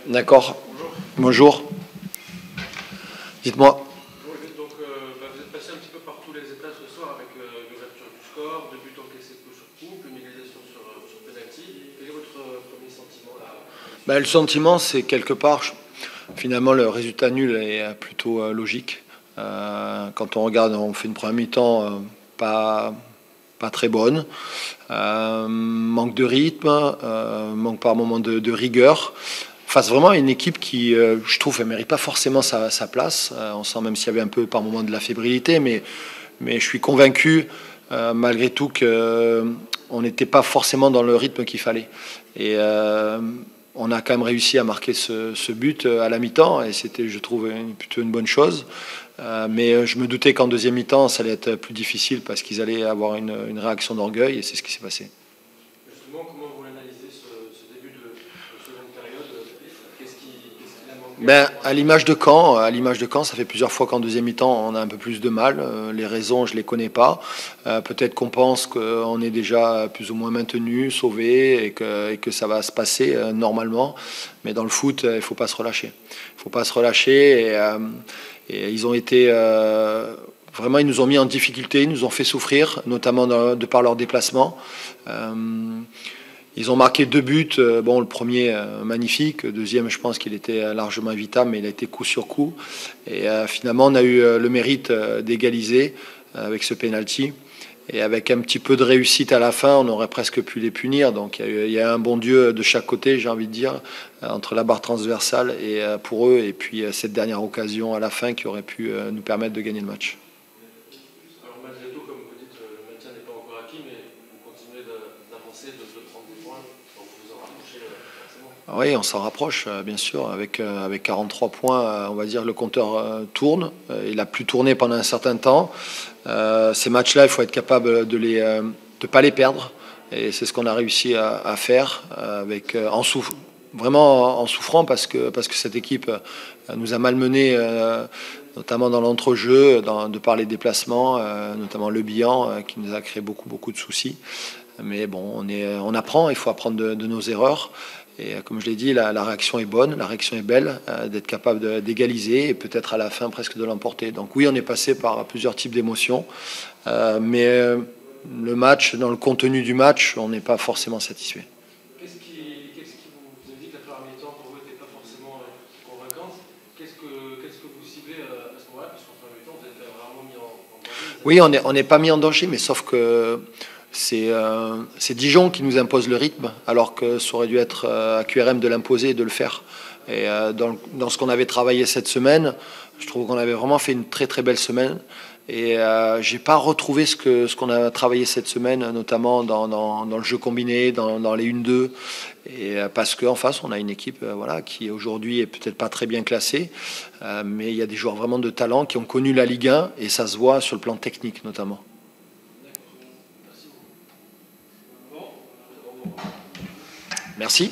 D'accord. Bonjour. Dites-moi. Donc, vous êtes passé un petit peu par tous les états ce soir avec l'ouverture du score, 2 buts encaissés coup sur coup, une égalisation sur penalty. Quel est votre premier sentiment là? Le sentiment, c'est quelque part, finalement, le résultat nul est plutôt logique. Quand on regarde, on fait une première mi-temps pas très bonne. Manque de rythme, manque par moment de rigueur. Face vraiment à une équipe qui, je trouve, ne mérite pas forcément sa place. On sent même s'il y avait un peu par moment de la fébrilité, mais je suis convaincu, malgré tout, qu'on n'était pas forcément dans le rythme qu'il fallait. Et on a quand même réussi à marquer ce but à la mi-temps, et c'était, je trouve, plutôt une bonne chose. Mais je me doutais qu'en deuxième mi-temps, ça allait être plus difficile parce qu'ils allaient avoir une réaction d'orgueil, et c'est ce qui s'est passé. Justement, comment vous analysez ce début de seconde période? Qu'est-ce qu'il a manqué? À l'image de Caen, ça fait plusieurs fois qu'en deuxième mi-temps, on a un peu plus de mal. Les raisons, je les connais pas. Peut-être qu'on pense qu'on est déjà plus ou moins maintenu, sauvé, et que ça va se passer normalement. Mais dans le foot, il faut pas se relâcher. Il faut pas se relâcher. Et ils ont été vraiment, ils nous ont mis en difficulté, ils nous ont fait souffrir, notamment de par leur déplacement. Ils ont marqué 2 buts. Bon, le premier, magnifique. Le deuxième, je pense qu'il était largement évitable, mais il a été coup sur coup. Et finalement, on a eu le mérite d'égaliser avec ce penalty. Et avec un petit peu de réussite à la fin, on aurait presque pu les punir. Donc il y a un bon Dieu de chaque côté, j'ai envie de dire, entre la barre transversale et pour eux, et puis cette dernière occasion à la fin qui aurait pu nous permettre de gagner le match. Alors, malgré tout, comme vous dites, le maintien n'est pas encore acquis, mais vous continuez d'avancer, de prendre des points, donc vous en rapprochez forcément. Oui, on s'en rapproche, bien sûr. Avec 43 points, on va dire le compteur tourne. Il a plus tourné pendant un certain temps. Ces matchs-là, il faut être capable de pas les perdre. Et c'est ce qu'on a réussi à faire, vraiment en souffrant parce que cette équipe nous a malmenés, notamment dans l'entrejeu, de par les déplacements, notamment Le Bihan, qui nous a créé beaucoup de soucis. Mais bon, on apprend, il faut apprendre de nos erreurs. Et comme je l'ai dit, la réaction est bonne, la réaction est belle, d'être capable d'égaliser et peut-être à la fin presque de l'emporter. Donc oui, on est passé par plusieurs types d'émotions, mais le match, dans le contenu du match, on n'est pas forcément satisfait. Qu'est-ce qui vous avez dit que la première mi-temps pour vous n'était pas forcément convaincante? Qu'est-ce que vous ciblez à ce moment-là? Parce qu'en première mi-temps, vous êtes quand même rarement mis en danger. Oui, on n'est pas mis en danger, mais sauf que c'est Dijon qui nous impose le rythme, alors que ça aurait dû être à QRM de l'imposer et de le faire. Et dans ce qu'on avait travaillé cette semaine, je trouve qu'on avait vraiment fait une très belle semaine. Et j'ai pas retrouvé ce qu'on a travaillé cette semaine, notamment dans le jeu combiné, dans les 1-2. Et parce qu'en face, on a une équipe voilà, qui aujourd'hui est peut-être pas très bien classée, mais il y a des joueurs vraiment de talent qui ont connu la Ligue 1, et ça se voit sur le plan technique notamment. Merci.